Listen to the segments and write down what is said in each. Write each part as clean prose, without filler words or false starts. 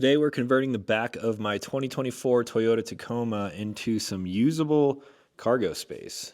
Today we're converting the back of my 2024 Toyota Tacoma into some usable cargo space.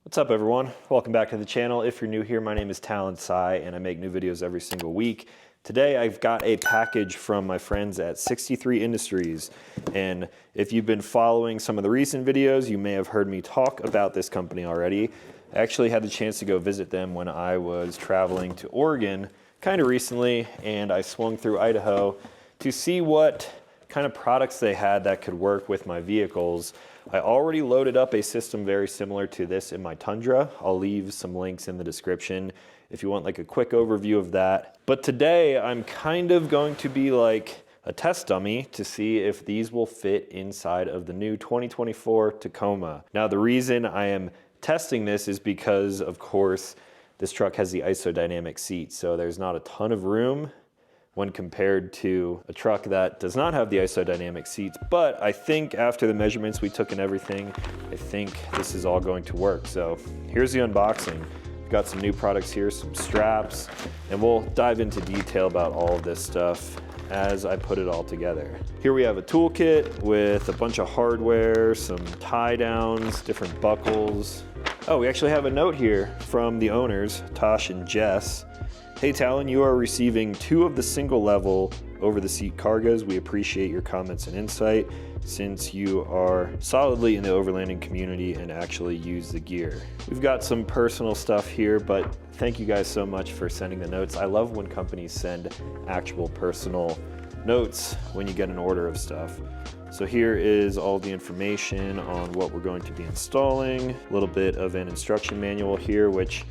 What's up everyone? Welcome back to the channel. If you're new here, my name is Talon and I make new videos every single week. Today I've got a package from my friends at 63 Industries, and if you've been following some of the recent videos, you may have heard me talk about this company already. I actually had the chance to go visit them when I was traveling to Oregon kind of recently, and I swung through Idaho to see what kind of products they had that could work with my vehicles. I already loaded up a system very similar to this in my Tundra. I'll leave some links in the description if you want like a quick overview of that. But today I'm kind of going to be like a test dummy to see if these will fit inside of the new 2024 Tacoma. Now the reason I am testing this is because, of course, this truck has the isodynamic seat, so there's not a ton of room when compared to a truck that does not have the isodynamic seats. But I think after the measurements we took and everything, I think this is all going to work. So here's the unboxing. We've got some new products here, some straps, and we'll dive into detail about all of this stuff as I put it all together. Here we have a toolkit with a bunch of hardware, some tie downs, different buckles. Oh, we actually have a note here from the owners, Tosh and Jess. Hey Talon, you are receiving 2 of the single level over the seat Kargas. We appreciate your comments and insight since you are solidly in the overlanding community and actually use the gear. We've got some personal stuff here, but thank you guys so much for sending the notes. I love when companies send actual personal notes when you get an order of stuff. So here is all the information on what we're going to be installing, a little bit of an instruction manual here, which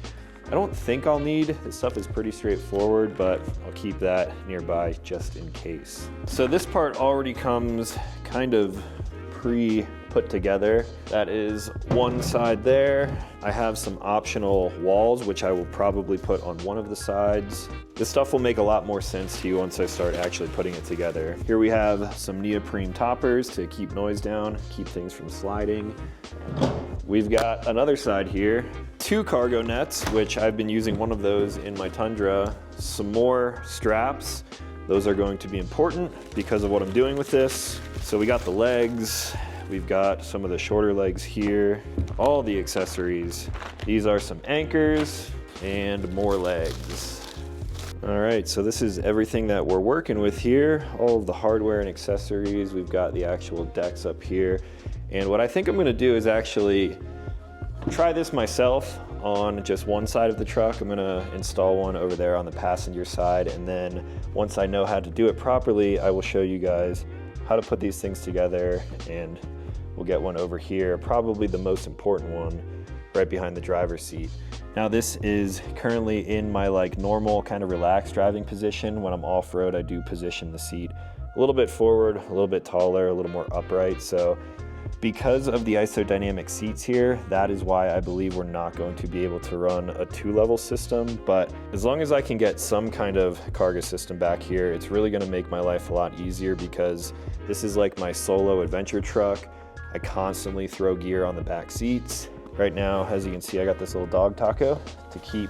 I don't think I'll need. This stuff is pretty straightforward, but I'll keep that nearby just in case. So this part already comes kind of pre-put together. That is one side there. I have some optional walls, which I will probably put on one of the sides. This stuff will make a lot more sense to you once I start actually putting it together. Here we have some neoprene toppers to keep noise down, keep things from sliding. We've got another side here, 2 cargo nets, which I've been using one of those in my Tundra. Some more straps. Those are going to be important because of what I'm doing with this. So we got the legs. We've got some of the shorter legs here, all the accessories. These are some anchors and more legs. All right, so this is everything that we're working with here. All of the hardware and accessories. We've got the actual decks up here. And what I think I'm gonna do is actually try this myself on just one side of the truck. I'm gonna install one over there on the passenger side, and then once I know how to do it properly, I will show you guys how to put these things together, and we'll get one over here, probably the most important one, right behind the driver's seat. Now this is currently in my like normal kind of relaxed driving position. When I'm off-road, I do position the seat a little bit forward, a little bit taller, a little more upright. So because of the isodynamic seats here, that is why I believe we're not going to be able to run a 2-level system. But as long as I can get some kind of cargo system back here, it's really gonna make my life a lot easier because this is like my solo adventure truck. I constantly throw gear on the back seats. Right now, as you can see, I got this little dog taco to keep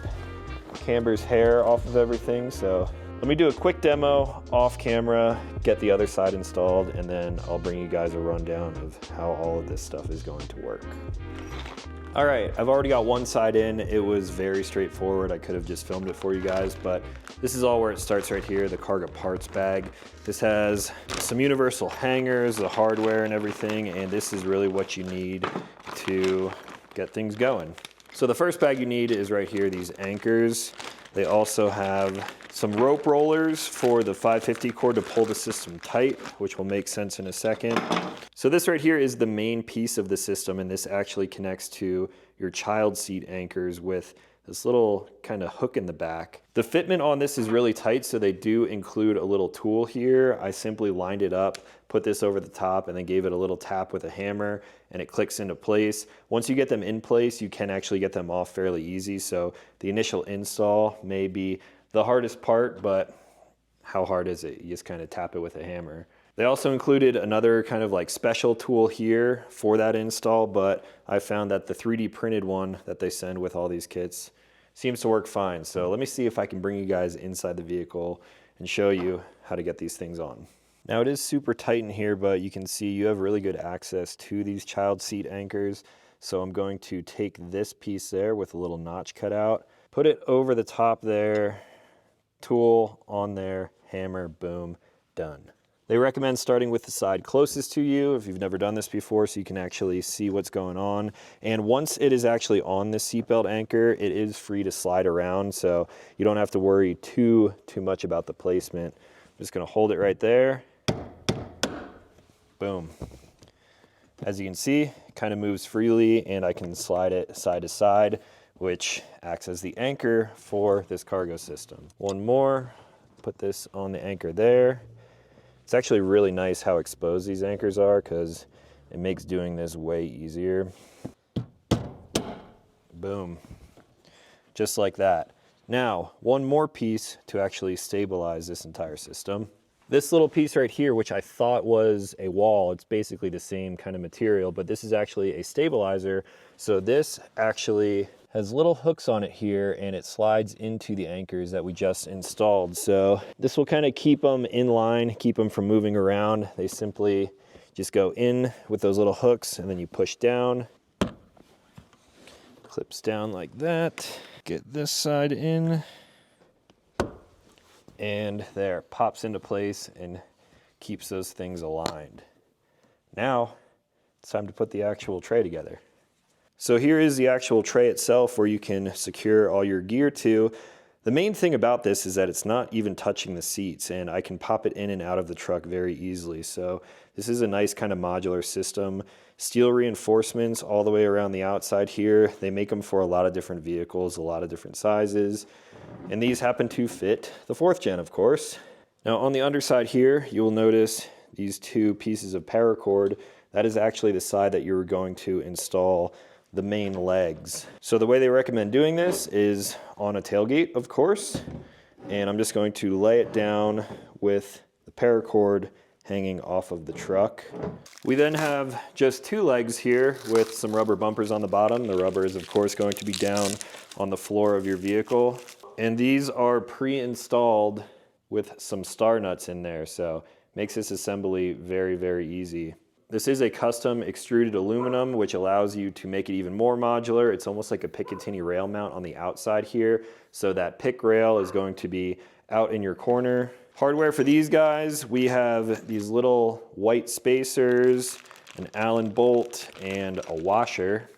Camber's hair off of everything. So let me do a quick demo off camera, get the other side installed, and then I'll bring you guys a rundown of how all of this stuff is going to work. All right, I've already got one side in. It was very straightforward. I could have just filmed it for you guys, but this is all where it starts right here, the Karga parts bag. This has some universal hangers, the hardware and everything, and this is really what you need to get things going. So the first bag you need is right here, these anchors. They also have some rope rollers for the 550 cord to pull the system tight, which will make sense in a second. So this right here is the main piece of the system, and this actually connects to your child seat anchors with this little kind of hook in the back. The fitment on this is really tight, so they do include a little tool here. I simply lined it up, put this over the top, and then gave it a little tap with a hammer, and it clicks into place. Once you get them in place, you can actually get them off fairly easy. So the initial install may be the hardest part, but how hard is it? You just kind of tap it with a hammer. They also included another kind of like special tool here for that install, but I found that the 3D printed one that they send with all these kits seems to work fine. So let me see if I can bring you guys inside the vehicle and show you how to get these things on. Now it is super tight in here, but you can see you have really good access to these child seat anchors. So I'm going to take this piece there with a little notch cut out, put it over the top there, tool on there, hammer, boom, done. They recommend starting with the side closest to you if you've never done this before, so you can actually see what's going on. And once it is actually on the seatbelt anchor, it is free to slide around, so you don't have to worry too much about the placement. I'm just gonna hold it right there. Boom. As you can see, it kind of moves freely, and I can slide it side to side, which acts as the anchor for this cargo system. One more, put this on the anchor there. It's actually really nice how exposed these anchors are because it makes doing this way easier. Boom. Just like that. Now, one more piece to actually stabilize this entire system. This little piece right here, which I thought was a wall, it's basically the same kind of material, but this is actually a stabilizer. So this actually has little hooks on it here, and it slides into the anchors that we just installed. So this will kind of keep them in line, keep them from moving around. They simply just go in with those little hooks, and then you push down. Clips down like that. Get this side in. And there, pops into place and keeps those things aligned. Now, it's time to put the actual tray together. So here is the actual tray itself where you can secure all your gear to. The main thing about this is that it's not even touching the seats, and I can pop it in and out of the truck very easily. So this is a nice kind of modular system. Steel reinforcements all the way around the outside here. They make them for a lot of different vehicles, a lot of different sizes. And these happen to fit the 4th gen, of course. Now on the underside here, you will notice these 2 pieces of paracord. That is actually the side that you're going to install the main legs. So the way they recommend doing this is on a tailgate, of course, and I'm just going to lay it down with the paracord hanging off of the truck. We then have just 2 legs here with some rubber bumpers on the bottom. The rubber is of course going to be down on the floor of your vehicle, and these are pre-installed with some star nuts in there, so makes this assembly very, very easy. This is a custom extruded aluminum, which allows you to make it even more modular. It's almost like a Picatinny rail mount on the outside here. So that pick rail is going to be out in your corner. Hardware for these guys, we have these little white spacers, an Allen bolt, and a washer.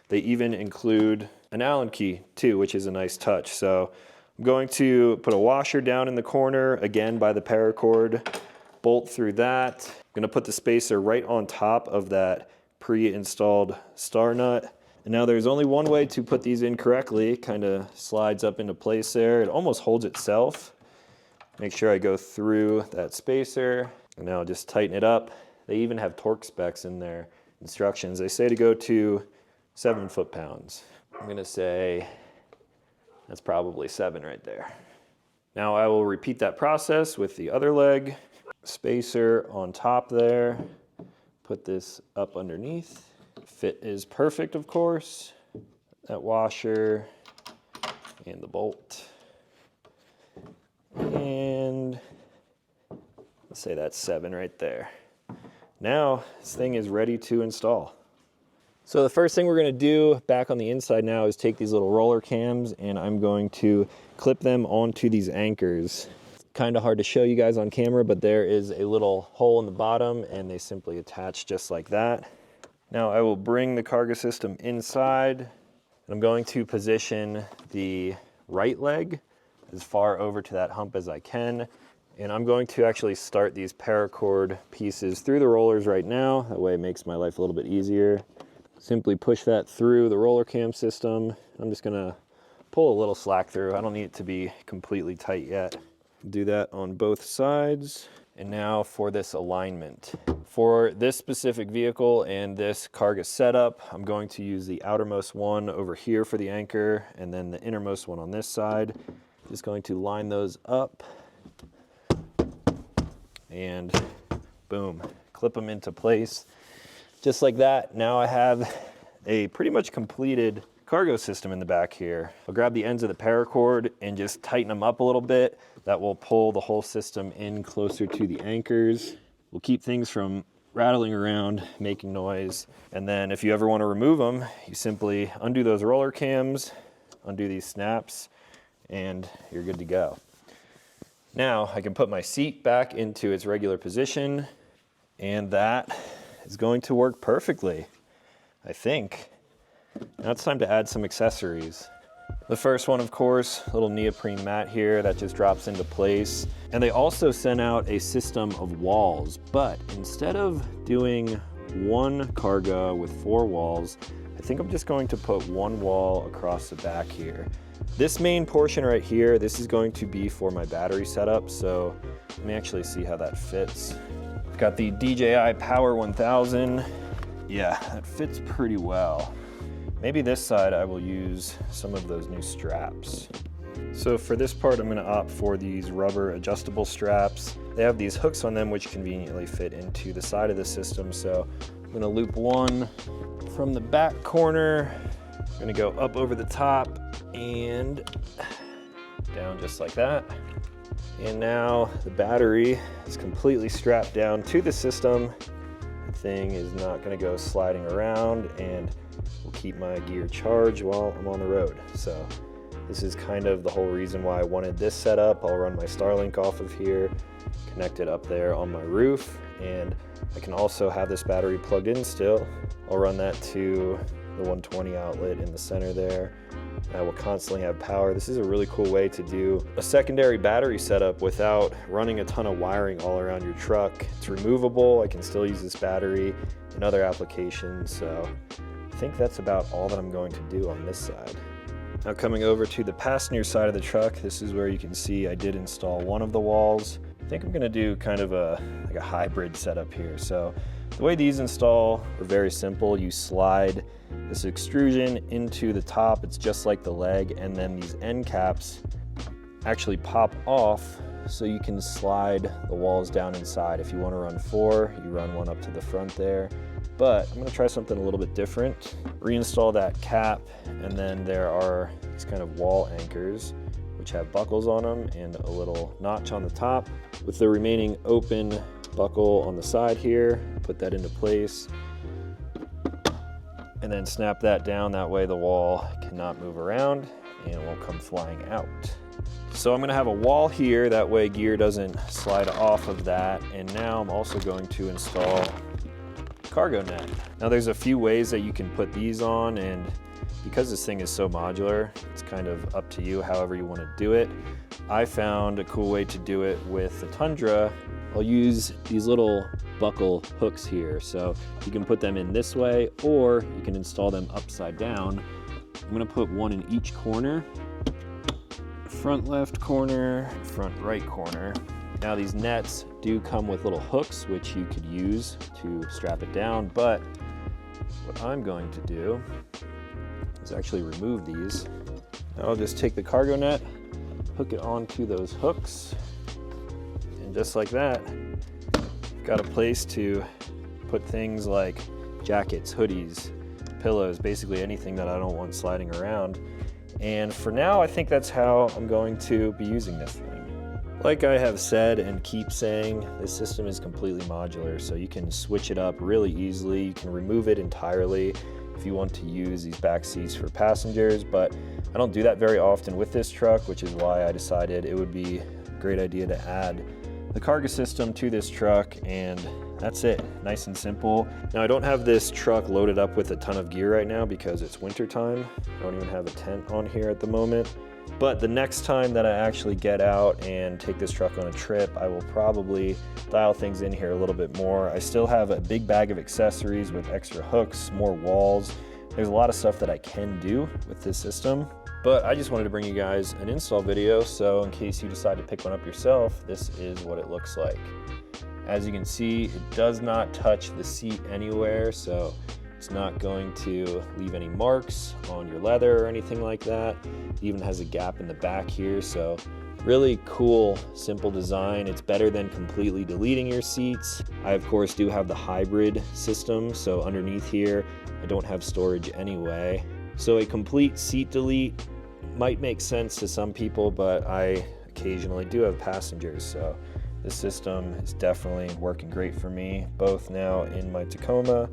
They even include an Allen key too, which is a nice touch. So I'm going to put a washer down in the corner, again by the paracord, bolt through that. I'm gonna put the spacer right on top of that pre-installed star nut. And now there's only one way to put these in correctly. It kind of slides up into place there. It almost holds itself. Make sure I go through that spacer. And now just tighten it up. They even have torque specs in their instructions. They say to go to 7 foot-pounds. I'm gonna say that's probably 7 right there. Now I will repeat that process with the other leg. Spacer on top there, put this up underneath. Fit is perfect, of course. That washer and the bolt. And let's say that's 7 right there. Now this thing is ready to install. So the first thing we're gonna do back on the inside now is take these little roller cams, and I'm going to clip them onto these anchors. Kind of hard to show you guys on camera, but there is a little hole in the bottom, and they simply attach just like that. Now I will bring the Karga system inside, and I'm going to position the right leg as far over to that hump as I can. And I'm going to actually start these paracord pieces through the rollers right now. That way it makes my life a little bit easier. Simply push that through the roller cam system. I'm just gonna pull a little slack through. I don't need it to be completely tight yet. Do that on both sides. And now for this alignment. For this specific vehicle and this Karga setup, I'm going to use the outermost one over here for the anchor, and then the innermost one on this side. Just going to line those up, and boom, clip them into place. Just like that, now I have a pretty much completed cargo system in the back here. I'll grab the ends of the paracord and just tighten them up a little bit. That will pull the whole system in closer to the anchors. We'll keep things from rattling around, making noise. And then if you ever want to remove them, you simply undo those roller cams, undo these snaps, and you're good to go. Now I can put my seat back into its regular position, and that is going to work perfectly, I think. Now it's time to add some accessories. The first one, of course, a little neoprene mat here that just drops into place. And they also sent out a system of walls, but instead of doing one Karga with 4 walls, I think I'm just going to put one wall across the back here. This main portion right here, this is going to be for my battery setup, so let me actually see how that fits. I've got the DJI Power 1000. Yeah, that fits pretty well. Maybe this side I will use some of those new straps. So for this part, I'm gonna opt for these rubber adjustable straps. They have these hooks on them which conveniently fit into the side of the system. So I'm gonna loop one from the back corner. I'm gonna go up over the top and down just like that. And now the battery is completely strapped down to the system. The thing is not gonna go sliding around, and will keep my gear charged while I'm on the road. So this is kind of the whole reason why I wanted this set up. I'll run my Starlink off of here, connect it up there on my roof, and I can also have this battery plugged in still. I'll run that to the 120 outlet in the center there. I will constantly have power. This is a really cool way to do a secondary battery setup without running a ton of wiring all around your truck. It's removable. I can still use this battery in other applications. So I think that's about all that I'm going to do on this side. Now coming over to the passenger side of the truck, this is where you can see I did install one of the walls. I think I'm gonna do kind of a hybrid setup here. So the way these install are very simple. You slide this extrusion into the top. It's just like the leg, and then these end caps actually pop off so you can slide the walls down inside. If you want to run 4, you run one up to the front there. But I'm going to try something a little bit different. Reinstall that cap, and then there are these kind of wall anchors which have buckles on them and a little notch on the top. With the remaining open buckle on the side here, put that into place and then snap that down. That way the wall cannot move around and it won't come flying out. So I'm gonna have a wall here, that way gear doesn't slide off of that. And now I'm also going to install cargo net. Now there's a few ways that you can put these on, and because this thing is so modular, it's kind of up to you however you want to do it. I found a cool way to do it with the Tundra. I'll use these little buckle hooks here. So you can put them in this way, or you can install them upside down. I'm gonna put one in each corner. Front left corner, front right corner. Now these nets do come with little hooks which you could use to strap it down, but what I'm going to do is actually remove these. Now I'll just take the cargo net, hook it onto those hooks, and just like that, I've got a place to put things like jackets, hoodies, pillows, basically anything that I don't want sliding around. And for now, I think that's how I'm going to be using this thing. Like I have said and keep saying, this system is completely modular, so you can switch it up really easily. You can remove it entirely if you want to use these back seats for passengers, but I don't do that very often with this truck, which is why I decided it would be a great idea to add the Karga system to this truck, and that's it, nice and simple. Now I don't have this truck loaded up with a ton of gear right now because it's winter time. I don't even have a tent on here at the moment. But the next time that I actually get out and take this truck on a trip, I will probably dial things in here a little bit more. I still have a big bag of accessories with extra hooks, more walls. There's a lot of stuff that I can do with this system, but I just wanted to bring you guys an install video, so in case you decide to pick one up yourself, this is what it looks like. As you can see, it does not touch the seat anywhere, so it's not going to leave any marks on your leather or anything like that. It even has a gap in the back here, so Really cool, simple design. It's better than completely deleting your seats. I, of course, do have the hybrid system, so underneath here, I don't have storage anyway. So a complete seat delete might make sense to some people, but I occasionally do have passengers, so this system is definitely working great for me, both now in my Tacoma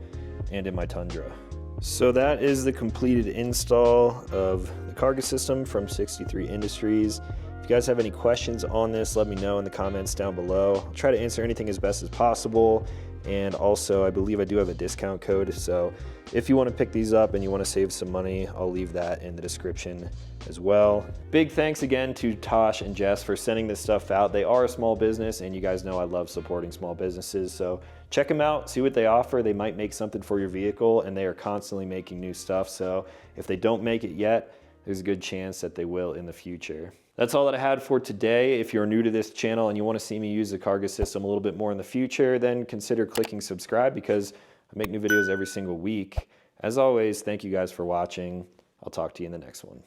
and in my Tundra. So that is the completed install of the Karga system from 63 Industries. If you guys have any questions on this, let me know in the comments down below. I'll try to answer anything as best as possible. And also, I believe I do have a discount code. So if you want to pick these up and you want to save some money, I'll leave that in the description as well. Big thanks again to Tosh and Jess for sending this stuff out. They are a small business, and you guys know I love supporting small businesses. So check them out, see what they offer. They might make something for your vehicle, and they are constantly making new stuff. So if they don't make it yet, there's a good chance that they will in the future. That's all that I had for today. If you're new to this channel and you want to see me use the Karga system a little bit more in the future, then consider clicking subscribe because I make new videos every single week. As always, thank you guys for watching. I'll talk to you in the next one.